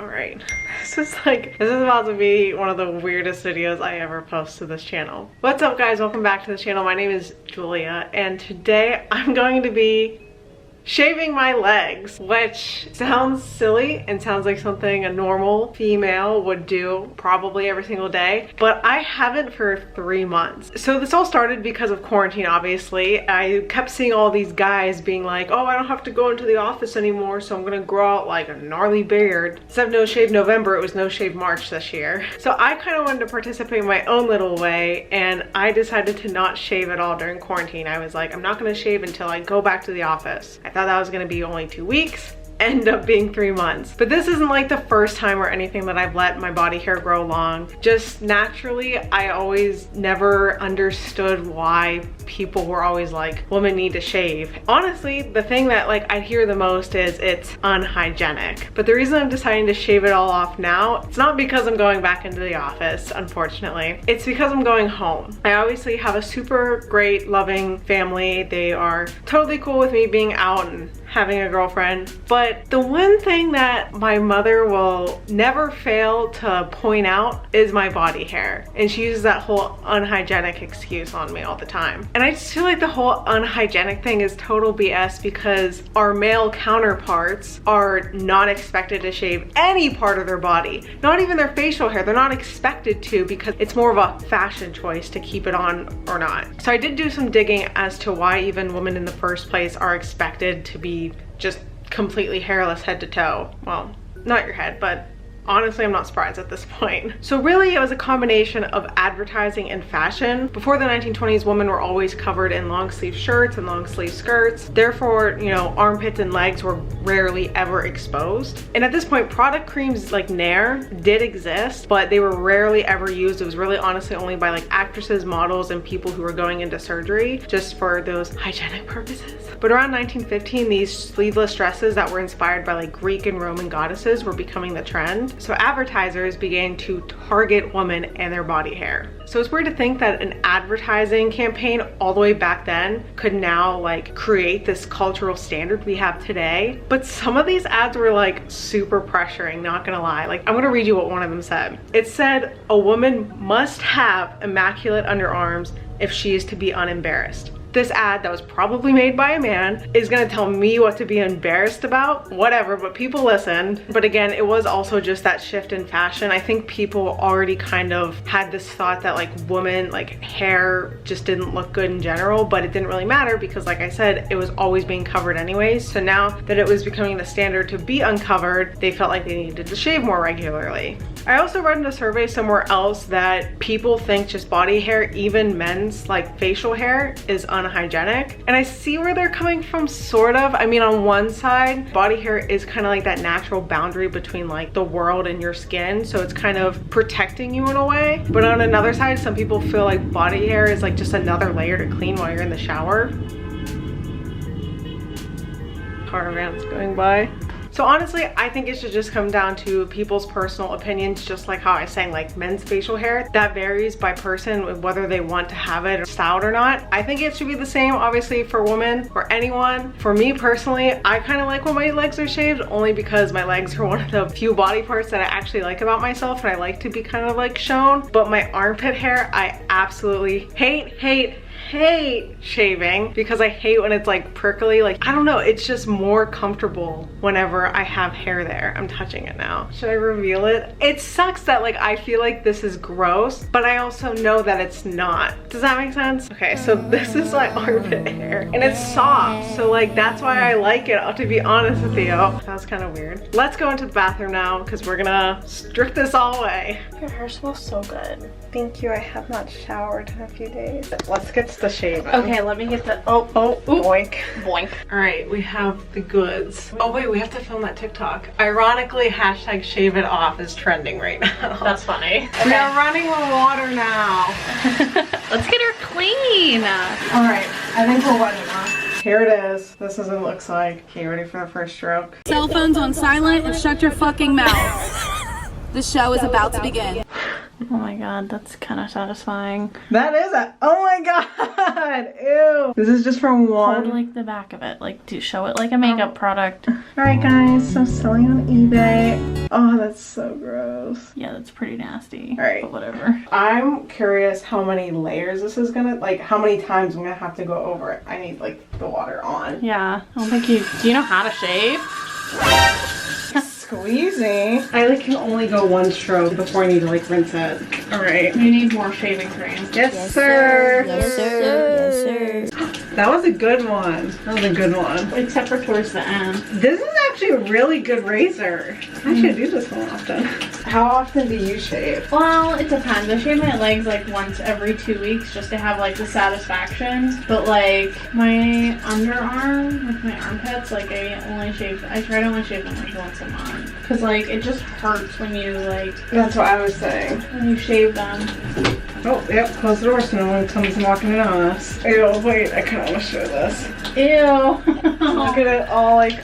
Alright, this is about to be one of the weirdest videos I ever post to this channel. What's up guys, welcome back to the channel. My name is Julia and today I'm going to be shaving my legs, which sounds silly and sounds like something a normal female would do probably every single day, but I haven't for 3 months. So this all started because of quarantine, obviously. I kept seeing all these guys being like, oh, I don't have to go into the office anymore, so I'm gonna grow out like a gnarly beard. Instead of No Shave November, it was No Shave March this year. So I kind of wanted to participate in my own little way, and I decided to not shave at all during quarantine. I was like, I'm not gonna shave until I go back to the office. I thought that was gonna be only 2 weeks, ended up being 3 months. But this isn't like the first time or anything that I've let my body hair grow long. Just naturally, I always never understood why people were always like, women need to shave. Honestly, the thing that like I hear the most is it's unhygienic. But the reason I'm deciding to shave it all off now, it's not because I'm going back into the office, unfortunately. It's because I'm going home. I obviously have a super great, loving family. They are totally cool with me being out and having a girlfriend. But the one thing that my mother will never fail to point out is my body hair. And she uses that whole unhygienic excuse on me all the time. And I just feel like the whole unhygienic thing is total BS because our male counterparts are not expected to shave any part of their body, not even their facial hair. They're not expected to because it's more of a fashion choice to keep it on or not. So I did do some digging as to why even women in the first place are expected to be just completely hairless head to toe. Well, not your head, but honestly, I'm not surprised at this point. So really, it was a combination of advertising and fashion. Before the 1920s, women were always covered in long sleeve shirts and long sleeve skirts. Therefore, you know, armpits and legs were rarely ever exposed. And at this point, product creams like Nair did exist, but they were rarely ever used. It was really honestly only by like actresses, models, and people who were going into surgery just for those hygienic purposes. But around 1915, these sleeveless dresses that were inspired by like Greek and Roman goddesses were becoming the trend. So advertisers began to target women and their body hair. So it's weird to think that an advertising campaign all the way back then could now like create this cultural standard we have today. But some of these ads were like super pressuring, not gonna lie. Like, I'm gonna read you what one of them said. It said, a woman must have immaculate underarms if she is to be unembarrassed. This ad that was probably made by a man is gonna tell me what to be embarrassed about, whatever, but people listened. But again, it was also just that shift in fashion. I think people already kind of had this thought that like women, like hair just didn't look good in general, but it didn't really matter because like I said, it was always being covered anyways. So now that it was becoming the standard to be uncovered, they felt like they needed to shave more regularly. I also read in a survey somewhere else that people think just body hair, even men's like facial hair, is unhygienic. And I see where they're coming from, sort of. I mean, on one side, body hair is kind of like that natural boundary between like the world and your skin. So it's kind of protecting you in a way. But on another side, some people feel like body hair is like just another layer to clean while you're in the shower. Car van's going by. So honestly, I think it should just come down to people's personal opinions, just like how I was saying, like men's facial hair. That varies by person, whether they want to have it or styled or not. I think it should be the same, obviously, for women or anyone. For me personally, I kind of like when my legs are shaved, only because my legs are one of the few body parts that I actually like about myself, and I like to be kind of like shown. But my armpit hair, I absolutely hate shaving because I hate when it's like prickly. Like, I don't know, it's just more comfortable whenever I have hair there. I'm touching it now. Should I reveal it? It sucks that like I feel like this is gross, but I also know that it's not. Does that make sense? Okay, so this is my armpit hair and it's soft, so like that's why I like it, to be honest with you. That was kind of weird. Let's go into the bathroom now because we're gonna strip this all away. Your hair smells so good. Thank you. I have not showered in a few days. Let's get to the shaving. Okay, let me get the boink. Boink. All right, we have the goods. Oh wait, we have to film that TikTok. Ironically, hashtag shave it off is trending right now. That's funny. Okay. We are running with water now. Let's get her clean. All right, I think we're ready now. Here it is. This is what it looks like. Okay, ready for the first stroke? Cell phones on silent and shut your fucking mouth. The show is about to begin. Oh my god, that's kind of satisfying. That is a, oh my god, ew. This is just from one. Hold like the back of it, like to show it like a makeup product. Alright guys, so selling on eBay. Oh, that's so gross. Yeah, that's pretty nasty. Alright. But whatever. I'm curious how many layers this is gonna, like how many times I'm gonna have to go over it. I need like the water on. Yeah, I don't think you, do you know how to shave? Squeezy. I like can only go one stroke before I need to like rinse it. Alright. You need more shaving cream. Yes, sir. Yes, sir. Yes, sir. That was a good one. That was a good one. Except for towards the end. This is actually a really good razor. I should do this more often. How often do you shave? Well, it depends. I shave my legs like once every 2 weeks just to have like the satisfaction. But like my underarm, like my armpits, like I try to only shave them like once a month. Cause like it just hurts when you like. That's what I was saying. When you shave them. Oh, yep, close the door so no one comes walking in on us. Ew, wait, I kinda wanna show this. Ew. Look at it all like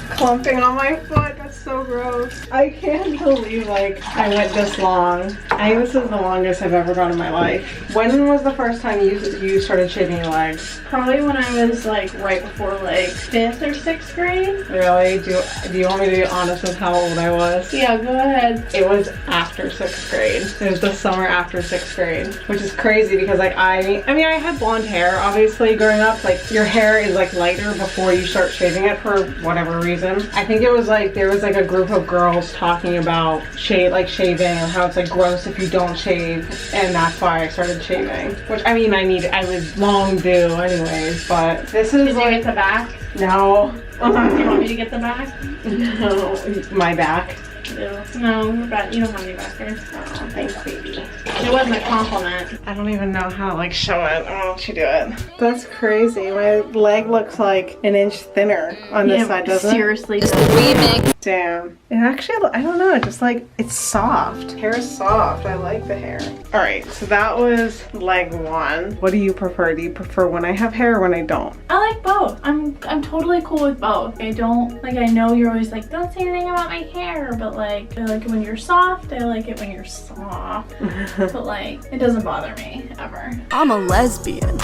clumping on my foot. That's so gross. I can't believe like I went this long. I think this is the longest I've ever gone in my life. When was the first time you started shaving your legs? Probably when I was like right before like 5th or 6th grade. Really? Do you want me to be honest with how old I was? Yeah, go ahead. It was after 6th grade. It was the summer after 6th grade, which is crazy because like I mean I had blonde hair obviously growing up. Like your hair is like lighter before you start shaving it for whatever reason. I think it was like there was like a group of girls talking about shaving or how it's like gross if you don't shave, and that's why I started shaving. Which I mean I was long due anyways, but this is Did like you get the back? no. Do you want me to get the back? No, my back. Ew. No, you don't have any back hairs. Oh, thanks, baby. It wasn't a compliment. I don't even know how to like show it. I'll let you do it. That's crazy. My leg looks like an inch thinner on this side, doesn't it? Seriously. Remix. Damn. It actually, I don't know, it just like, it's soft. Hair is soft. I like the hair. Alright, so that was leg one. What do you prefer? Do you prefer when I have hair or when I don't? I like both. I'm totally cool with both. I don't, like I know you're always like, don't say anything about my hair, but like, I like it when you're soft. I like it when you're soft. But like, it doesn't bother me, ever. I'm a lesbian.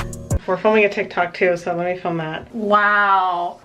We're filming a TikTok too, so let me film that. Wow.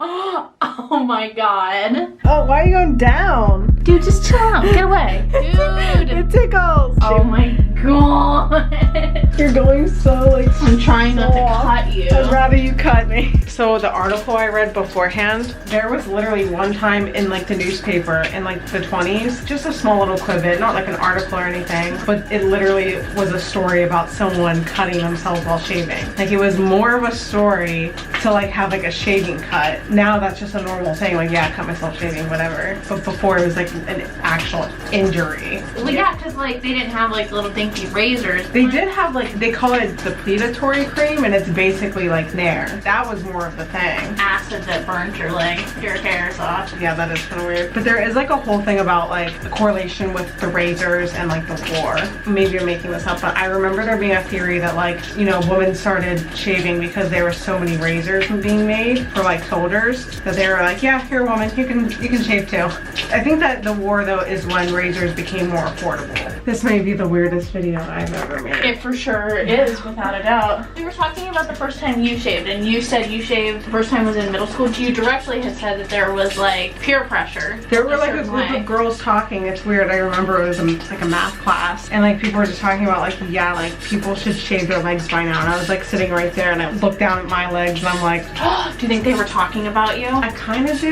Oh my god. Oh, why are you going down? Dude, just chill out. Get away. Dude. It tickles. Oh my god. You're going so like I'm trying not to soft. cut you. I'd rather you cut me. So the article I read beforehand, there was literally one time in like the newspaper in like the 20s, just a small little clip, not like an article or anything, but it literally was a story about someone cutting themselves while shaving. Like it was more of a story to like have like a shaving cut. Now that's just a normal thing, like yeah, I cut myself shaving, whatever. But before it was like an actual injury. Well, yeah, because like they didn't have like little dinky razors. They did have like, they call it depletatory cream, and it's basically like Nair. That was more of the thing. Acid that burns your hair off. Yeah, that is kind of weird. But there is like a whole thing about like the correlation with the razors and like the war. Maybe you're making this up, but I remember there being a theory that like, you know, women started shaving because there were so many razors being made for like soldiers that they were like, yeah, here woman, you can shave too. I think that the war though is when razors became more affordable. This may be the weirdest video I've ever made. It for sure is, without a doubt. We were talking about the first time you shaved, and you said you shaved the first time was in middle school. You directly had said that there was like peer pressure. There were like a group of girls talking. It's weird. I remember it was like a math class, and like people were just talking about like, yeah, like people should shave their legs by now. And I was like sitting right there, and I looked down at my legs, and I'm like, oh, do you think they were talking about you? I kind of do.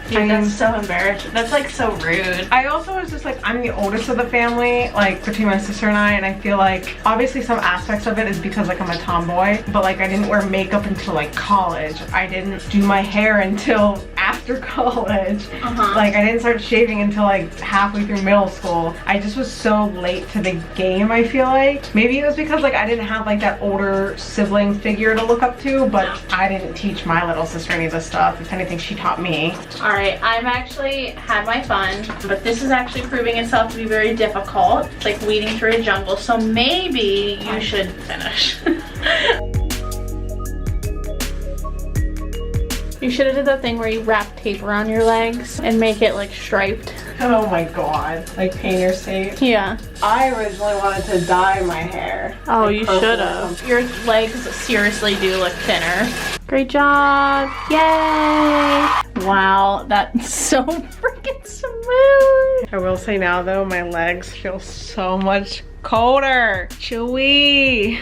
Dude, I mean, that's so embarrassing. That's like so rude. I also was just like, I'm the oldest of the family, like between my sister and I feel like obviously some aspects of it is because like I'm a tomboy, but like I didn't wear makeup until like college. I didn't do my hair until after college. Like I didn't start shaving until like halfway through middle school. I just was so late to the game, I feel like. Maybe it was because like I didn't have like that older sibling figure to look up to, but I didn't teach my little sister any of this stuff. If anything, she taught me. All right, I've actually had my fun, but this is actually proving itself to be very difficult. It's like weeding through a jungle, so maybe you should You should have did that thing where you wrap tape around your legs and make it like striped. Oh my god. Like painter's tape. Yeah. I originally wanted to dye my hair. Oh, like you purple should or have. something. Your legs seriously do look thinner. Great job. Yay. Wow, that's so freaking smooth. I will say now though, my legs feel so much colder. Chewy.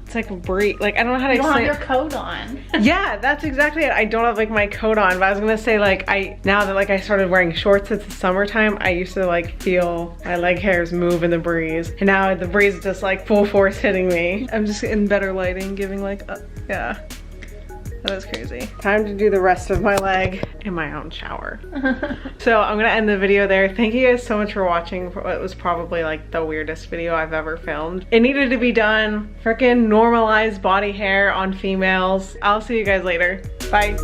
It's like a breeze. Like I don't know how to You don't have explain. your coat on. Yeah, that's exactly it. I don't have like my coat on, but I was gonna say like now that like I started wearing shorts, it's the summertime, I used to like feel my leg hairs move in the breeze. And now the breeze is just like full force hitting me. I'm just in better lighting, giving like, yeah. That is crazy. Time to do the rest of my leg in my own shower. So I'm gonna end the video there. Thank you guys so much for watching. It was probably like the weirdest video I've ever filmed. It needed to be done. Freaking normalize body hair on females. I'll see you guys later. Bye.